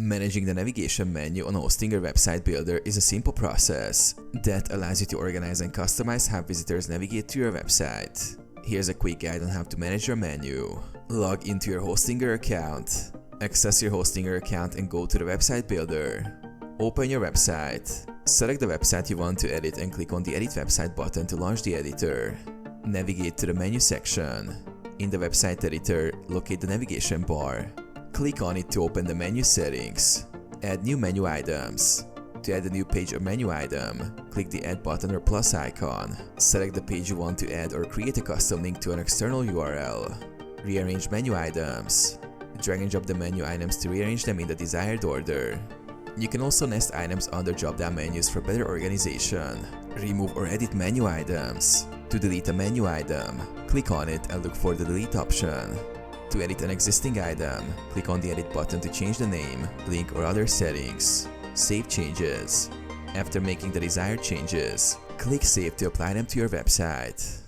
Managing the navigation menu on Hostinger Website Builder is a simple process that allows you to organize and customize how visitors navigate to your website. Here's a quick guide on how to manage your menu. Log into your Hostinger account. Access your Hostinger account and go to the Website Builder. Open your website. Select the website you want to edit and click on the Edit Website button to launch the editor. Navigate to the menu section. In the website editor, locate the navigation bar. Click on it to open the menu settings. Add new menu items. To add a new page or menu item, click the Add button or plus icon. Select the page you want to add or create a custom link to an external URL. Rearrange menu items. Drag and drop the menu items to rearrange them in the desired order. You can also nest items under drop-down menus for better organization. Remove or edit menu items. To delete a menu item, click on it and look for the Delete option. To edit an existing item, click on the Edit button to change the name, link or other settings. Save changes. After making the desired changes, click Save to apply them to your website.